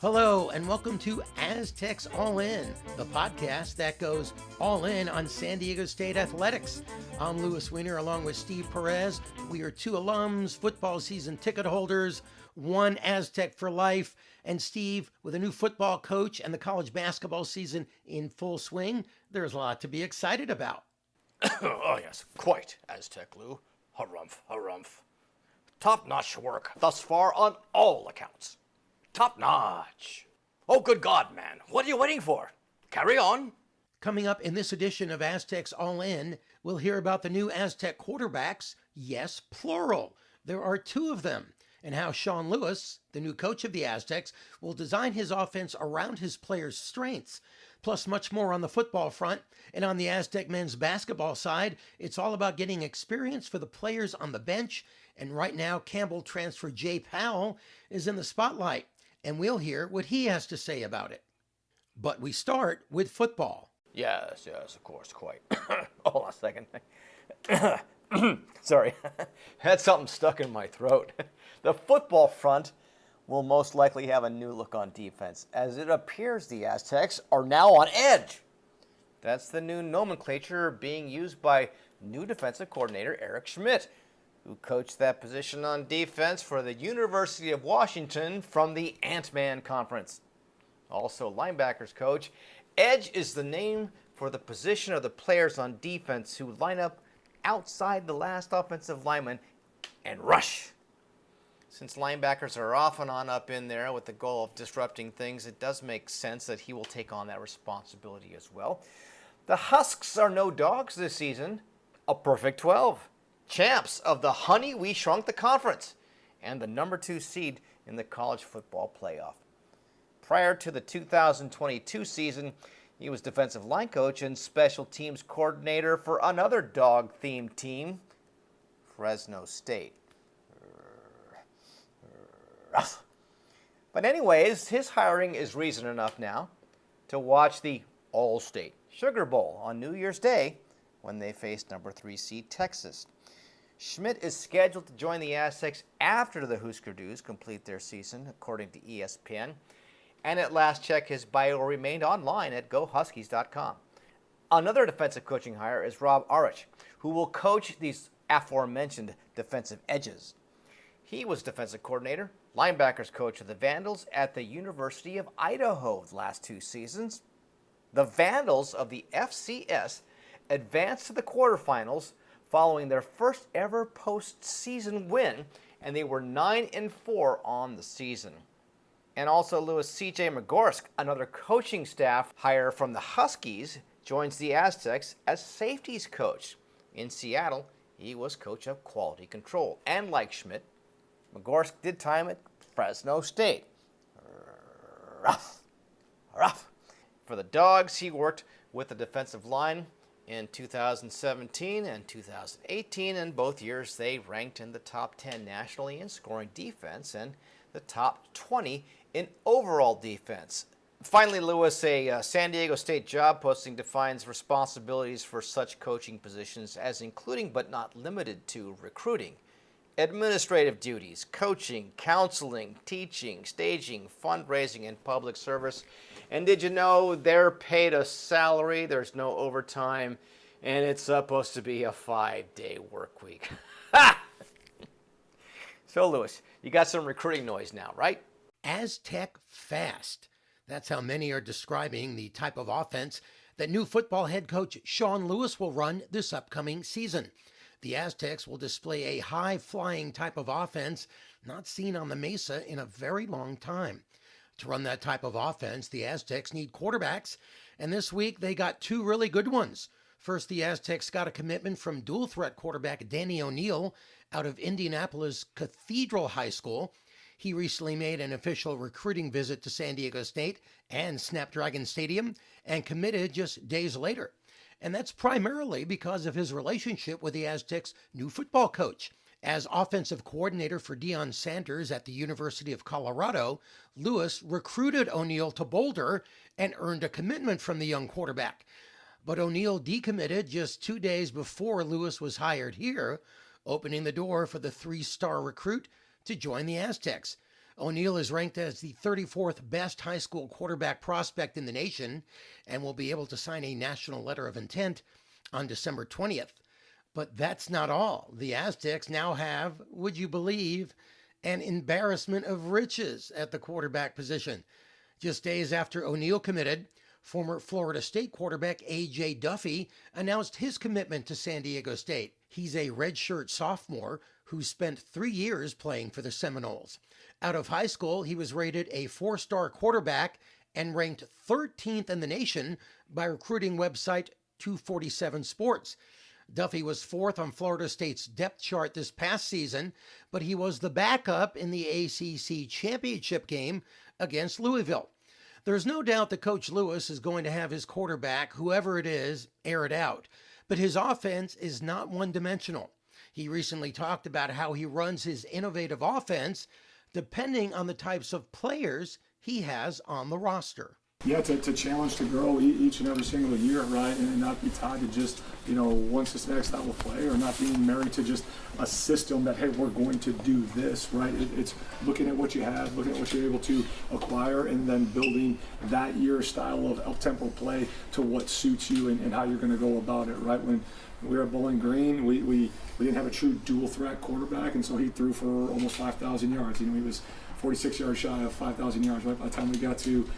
Hello, and welcome to Aztecs All In, the podcast that goes all in on San Diego State athletics. I'm Louis Weiner along with Steve Perez. We are two alums, football season ticket holders, one Aztec for life. And Steve, with a new football coach and the college basketball season in full swing, there's a lot to be excited about. Oh, yes, quite, Aztec Lou. Harrumph, harrumph. Top-notch work thus far on all accounts. Top-notch. Oh, good God, man. What are you waiting for? Carry on. Coming up in this edition of Aztecs All In, we'll hear about the new Aztec quarterbacks, yes, plural. There are two of them, and how Sean Lewis, the new coach of the Aztecs, will design his offense around his players' strengths. Plus much more on the football front. And on the Aztec men's basketball side, it's all about getting experience for the players on the bench. And right now, Campbell transfer Jay Powell is in the spotlight, and we'll hear what he has to say about it. But we start with football. Yes, of course, quite. Hold on a second. Sorry, had something stuck in my throat. The football front will most likely have a new look on defense, as it appears the Aztecs are now on edge. That's the new nomenclature being used by new defensive coordinator Eric Schmidt, who coached that position on defense for the University of Washington from the Ant-Man Conference. Also linebackers coach. Edge is the name for the position of the players on defense who line up outside the last offensive lineman and rush. Since linebackers are off and on up in there with the goal of disrupting things, it does make sense that he will take on that responsibility as well. The Husks are no dogs this season. A perfect 12. Champs of the Honey We Shrunk the Conference and the number 2 seed in the college football playoff. Prior to the 2022 season, he was defensive line coach and special teams coordinator for another dog-themed team, Fresno State. But anyways, his hiring is reason enough now to watch the All-State Sugar Bowl on New Year's Day when they face number 3 seed Texas. Schmidt is scheduled to join the Aztecs after the Husker Dus complete their season, according to ESPN. And at last check, his bio remained online at GoHuskies.com. Another defensive coaching hire is Rob Arich, who will coach these aforementioned defensive edges. He was defensive coordinator, linebackers coach of the Vandals at the University of Idaho the last 2 seasons. The Vandals of the FCS advanced to the quarterfinals following their first ever postseason win, and they were 9-4 on the season. And also Louis C.J. Magorsk, another coaching staff hire from the Huskies, joins the Aztecs as safeties coach. In Seattle, he was coach of quality control. And like Schmidt, Magorsk did time at Fresno State. Rough. For the Dogs, he worked with the defensive line in 2017 and 2018. In both years, they ranked in the top 10 nationally in scoring defense and the top 20 in overall defense. Finally, Lewis, a San Diego State job posting defines responsibilities for such coaching positions as including but not limited to recruiting, administrative duties, coaching, counseling, teaching, staging, fundraising, and public service. And did you know they're paid a salary, there's no overtime, and it's supposed to be a 5-day work week. So, Lewis, you got some recruiting noise now, right? Aztec Fast. That's how many are describing the type of offense that new football head coach Sean Lewis will run this upcoming season. The Aztecs will display a high-flying type of offense not seen on the Mesa in a very long time. To run that type of offense, the Aztecs need quarterbacks, and this week they got 2 really good ones. First, the Aztecs got a commitment from dual-threat quarterback Danny O'Neill out of Indianapolis Cathedral High School. He recently made an official recruiting visit to San Diego State and Snapdragon Stadium and committed just days later. And that's primarily because of his relationship with the Aztecs' new football coach. As offensive coordinator for Deion Sanders at the University of Colorado, Lewis recruited O'Neill to Boulder and earned a commitment from the young quarterback. But O'Neill decommitted just 2 days before Lewis was hired here, opening the door for the 3-star recruit to join the Aztecs. O'Neal is ranked as the 34th best high school quarterback prospect in the nation and will be able to sign a national letter of intent on December 20th. But that's not all. The Aztecs now have, would you believe, an embarrassment of riches at the quarterback position. Just days after O'Neal committed, former Florida State quarterback A.J. Duffy announced his commitment to San Diego State. He's a redshirt sophomore who spent 3 years playing for the Seminoles. Out of high school, he was rated a 4-star quarterback and ranked 13th in the nation by recruiting website 247 Sports. Duffy was 4th on Florida State's depth chart this past season, but he was the backup in the ACC championship game against Louisville. There's no doubt that Coach Lewis is going to have his quarterback, whoever it is, air it out. But his offense is not one-dimensional. He recently talked about how he runs his innovative offense depending on the types of players he has on the roster. Yeah, to challenge to grow each and every single year, right, and not be tied to just, one systematic style of play, or not being married to just a system that, hey, we're going to do this, right? It's looking at what you have, looking at what you're able to acquire, and then building that year's style of up-tempo play to what suits you and how you're going to go about it, right? When we were at Bowling Green, we didn't have a true dual-threat quarterback, and so he threw for almost 5,000 yards. He was 46 yards shy of 5,000 yards, right? By the time we got to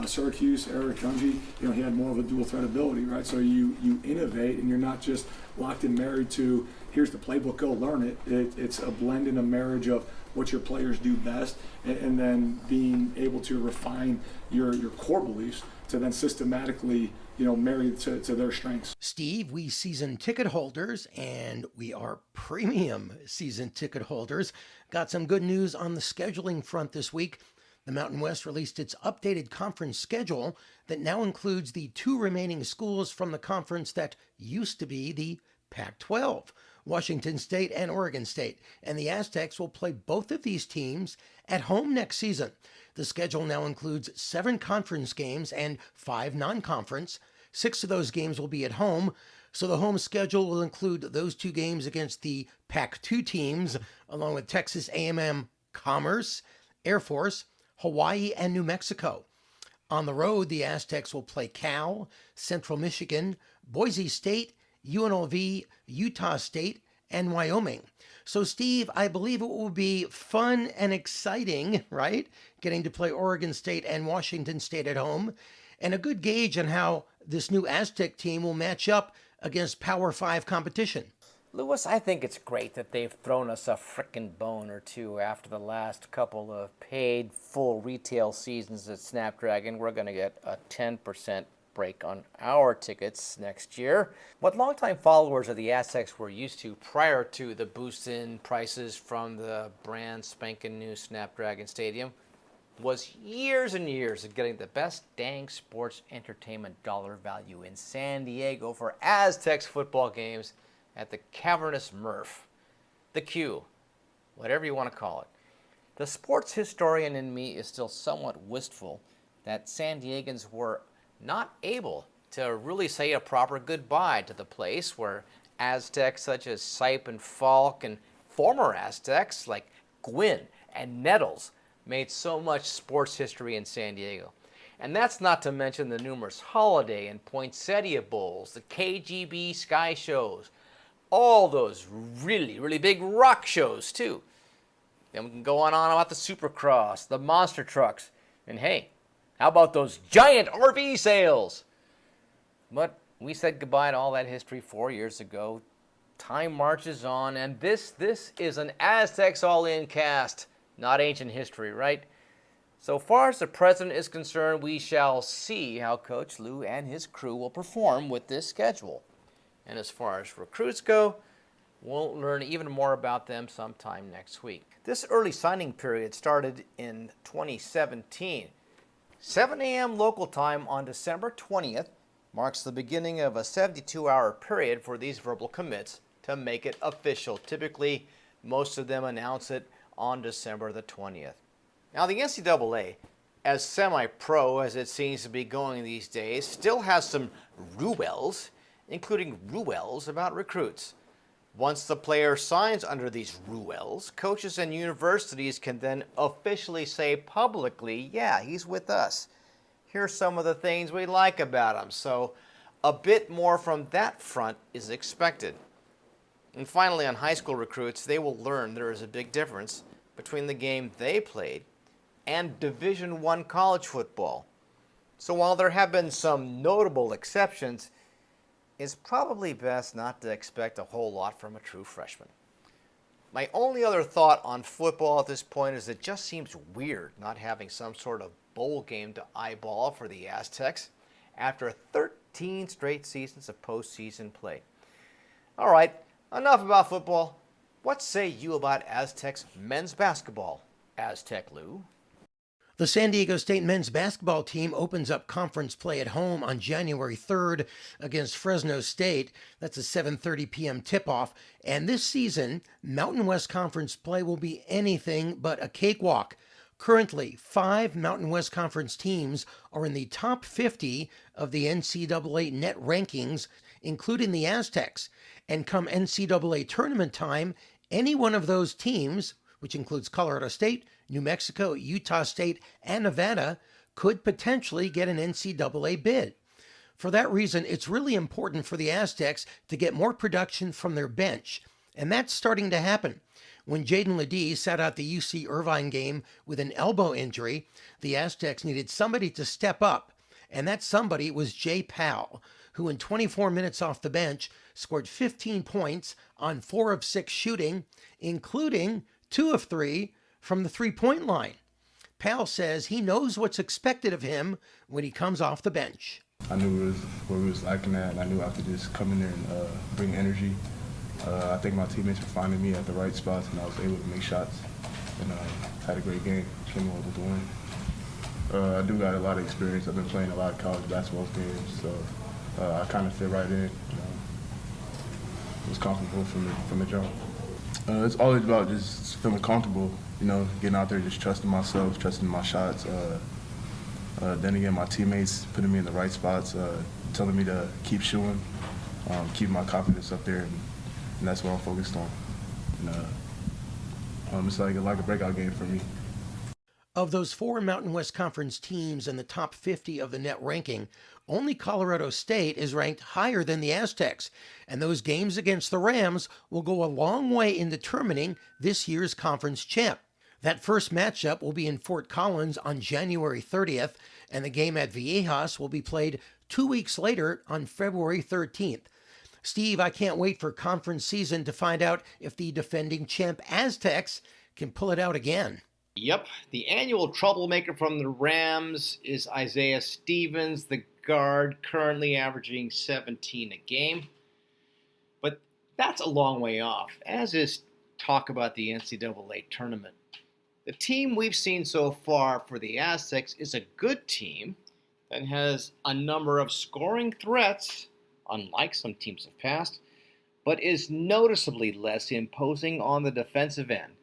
Syracuse, Eric Junji, he had more of a dual threat ability, right? So you innovate, and you're not just locked and married to, here's the playbook, go learn it. It's a blend and a marriage of what your players do best, and then being able to refine your core beliefs to then systematically married to their strengths. Steve, we season ticket holders, and we are premium season ticket holders, got some good news on the scheduling front this week. The Mountain West released its updated conference schedule that now includes the 2 remaining schools from the conference that used to be the Pac-12, Washington State and Oregon State, and the Aztecs will play both of these teams at home next season. The schedule now includes 7 conference games and 5 non-conference. 6 of those games will be at home, so the home schedule will include those 2 games against the Pac-2 teams, along with Texas A&M Commerce, Air Force, Hawaii, and New Mexico. On the road, the Aztecs will play Cal, Central Michigan, Boise State, UNLV, Utah State, and Wyoming. So, Steve, I believe it will be fun and exciting, right? Getting to play Oregon State and Washington State at home, and a good gauge on how this new Aztec team will match up against Power 5 competition. Lewis, I think it's great that they've thrown us a frickin' bone or two after the last couple of paid full retail seasons at Snapdragon. We're going to get a 10% break on our tickets next year. What longtime followers of the Aztecs were used to prior to the boost-in prices from the brand spanking new Snapdragon Stadium was years and years of getting the best dang sports entertainment dollar value in San Diego for Aztecs football games at the cavernous Murph, the Q, whatever you want to call it. The sports historian in me is still somewhat wistful that San Diegans were not able to really say a proper goodbye to the place where Aztecs such as Sipe and Falk and former Aztecs like Gwynn and Nettles made so much sports history in San Diego. And that's not to mention the numerous holiday and poinsettia bowls, the KGB sky shows, all those really, really big rock shows too. Then we can go on about the Supercross, the monster trucks, and hey, how about those giant RV sales? But we said goodbye to all that history 4 years ago. Time marches on, and this is an Aztecs All In cast, not ancient history, right? So far as the president is concerned, we shall see how Coach Lou and his crew will perform with this schedule. And as far as recruits go, we'll learn even more about them sometime next week. This early signing period started in 2017. 7 a.m. local time on December 20th marks the beginning of a 72-hour period for these verbal commits to make it official. Typically, most of them announce it on December the 20th. Now, the NCAA, as semi-pro as it seems to be going these days, still has some rules, including rules about recruits. Once the player signs under these rules, coaches and universities can then officially say publicly, yeah, he's with us. Here's some of the things we like about him. So a bit more from that front is expected. And finally, on high school recruits, they will learn there is a big difference between the game they played and Division I college football. So while there have been some notable exceptions, it's probably best not to expect a whole lot from a true freshman. My only other thought on football at this point is it just seems weird not having some sort of bowl game to eyeball for the Aztecs after 13 straight seasons of postseason play. All right, enough about football. What say you about Aztecs men's basketball, Aztec Lou? The San Diego State men's basketball team opens up conference play at home on January 3rd against Fresno State. That's a 7:30 p.m. tip-off. And this season, Mountain West Conference play will be anything but a cakewalk. Currently, 5 Mountain West Conference teams are in the top 50 of the NCAA net rankings, including the Aztecs. And come NCAA tournament time, any one of those teams, which includes Colorado State, New Mexico, Utah State, and Nevada, could potentially get an NCAA bid. For that reason, it's really important for the Aztecs to get more production from their bench, and that's starting to happen. When Jaden Ledee sat out the UC Irvine game with an elbow injury, the Aztecs needed somebody to step up, and that somebody was Jay Powell, who in 24 minutes off the bench scored 15 points on 4 of 6 shooting, including 2 of 3 from the three-point line. Powell says he knows what's expected of him when he comes off the bench. I knew where we was lacking at, and I knew I could just come in there and bring energy. I think my teammates were finding me at the right spots, and I was able to make shots, and had a great game, came away with the win. I do got a lot of experience. I've been playing a lot of college basketball games, so I kind of fit right in. Was comfortable from the jump. It's always about just feeling comfortable, getting out there, just trusting myself, trusting my shots. Then again, my teammates putting me in the right spots, telling me to keep shooting, keep my confidence up there, and that's what I'm focused on. And, it's like a breakout game for me. Of those 4 Mountain West Conference teams in the top 50 of the net ranking, only Colorado State is ranked higher than the Aztecs, and those games against the Rams will go a long way in determining this year's conference champ. That first matchup will be in Fort Collins on January 30th, and the game at Viejas will be played 2 weeks later on February 13th. Steve, I can't wait for conference season to find out if the defending champ Aztecs can pull it out again. Yep, the annual troublemaker from the Rams is Isaiah Stevens, the guard, currently averaging 17 a game. But that's a long way off, as is talk about the NCAA tournament. The team we've seen so far for the Aztecs is a good team that has a number of scoring threats, unlike some teams have passed, but is noticeably less imposing on the defensive end.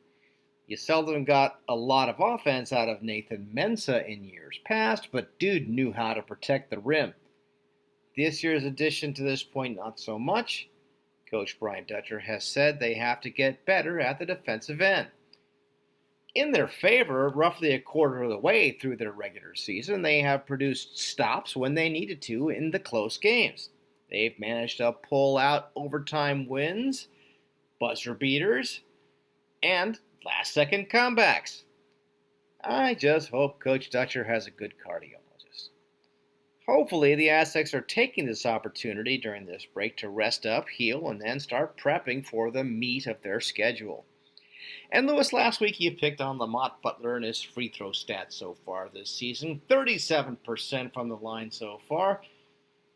You seldom got a lot of offense out of Nathan Mensah in years past, but dude knew how to protect the rim. This year's addition to this point, not so much. Coach Brian Dutcher has said they have to get better at the defensive end. In their favor, roughly a quarter of the way through their regular season, they have produced stops when they needed to in the close games. They've managed to pull out overtime wins, buzzer beaters, and last-second comebacks. I just hope Coach Dutcher has a good cardiologist. Hopefully, the Aztecs are taking this opportunity during this break to rest up, heal, and then start prepping for the meat of their schedule. And Lewis, last week you picked on Lamont Butler and his free throw stats so far this season. 37% from the line so far.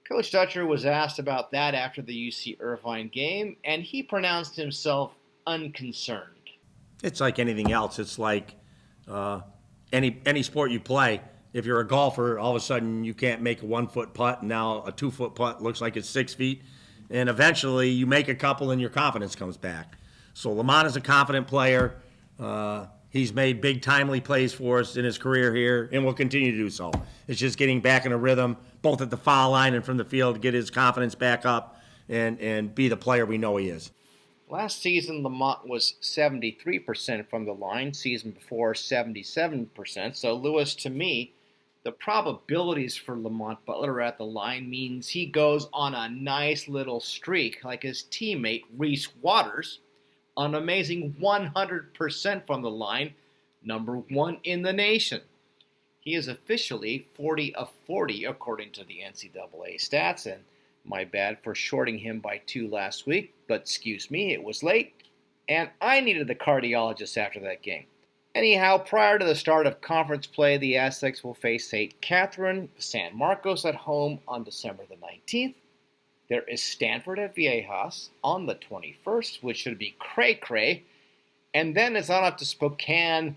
Coach Dutcher was asked about that after the UC Irvine game, and he pronounced himself unconcerned. It's like anything else. It's like any sport you play. If you're a golfer, all of a sudden you can't make a 1-foot putt, and now a 2-foot putt looks like it's 6 feet. And eventually you make a couple and your confidence comes back. So Lamont is a confident player. He's made big, timely plays for us in his career here and will continue to do so. It's just getting back in a rhythm, both at the foul line and from the field, to get his confidence back up and be the player we know he is. Last season, Lamont was 73% from the line. Season before, 77%. So, Lewis, to me, the probabilities for Lamont Butler at the line means he goes on a nice little streak like his teammate Reese Waters, an amazing 100% from the line, number 1 in the nation. He is officially 40 of 40 according to the NCAA stats, and my bad for shorting him by 2 last week, but excuse me, it was late, and I needed the cardiologist after that game. Anyhow, prior to the start of conference play, the Aztecs will face St. Catherine, San Marcos at home on December the 19th. There is Stanford at Viejas on the 21st, which should be cray-cray. And then it's on up to Spokane,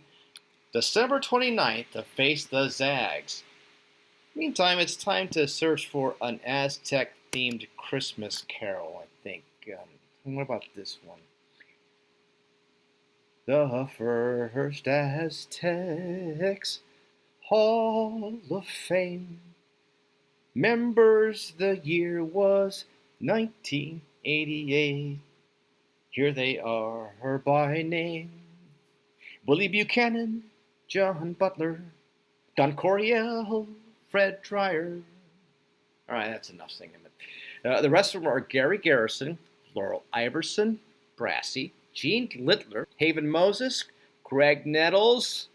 December 29th, to face the Zags. Meantime, it's time to search for an Aztec-themed Christmas carol, I think. What about this one? The first Aztecs Hall of Fame. Members, the year was 1988. Here they are by name. Willie Buchanan, John Butler, Don Coryell, Fred Dreyer. All right, that's enough singing. The rest of them are Gary Garrison, Laurel Iverson, Brassy, Gene Littler, Haven Moses, Greg Nettles,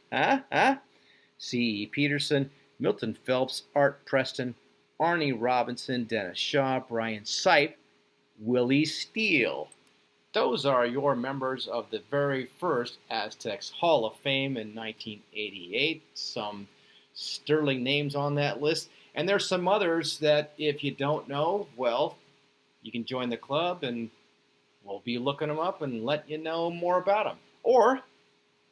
C.E. Peterson, Milton Phelps, Art Preston, Arnie Robinson, Dennis Shaw, Brian Sipe, Willie Steele. Those are your members of the very first Aztecs Hall of Fame in 1988. Some sterling names on that list. And there's some others that if you don't know, well, you can join the club and we'll be looking them up and let you know more about them. Or,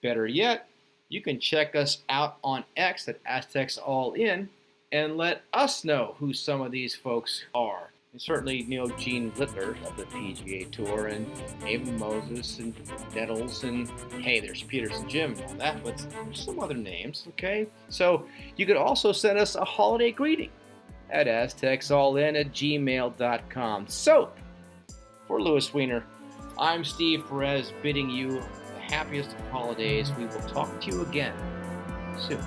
better yet, you can check us out on X at Aztecs All In and let us know who some of these folks are. And certainly, Gene Littler of the PGA Tour, and Haven Moses, and Nettles, and hey, there's Peterson Jim and all that, but there's some other names, okay? So you could also send us a holiday greeting at aztecsallin@gmail.com. So, for Louis Weiner, I'm Steve Perez, bidding you the happiest of holidays. We will talk to you again soon.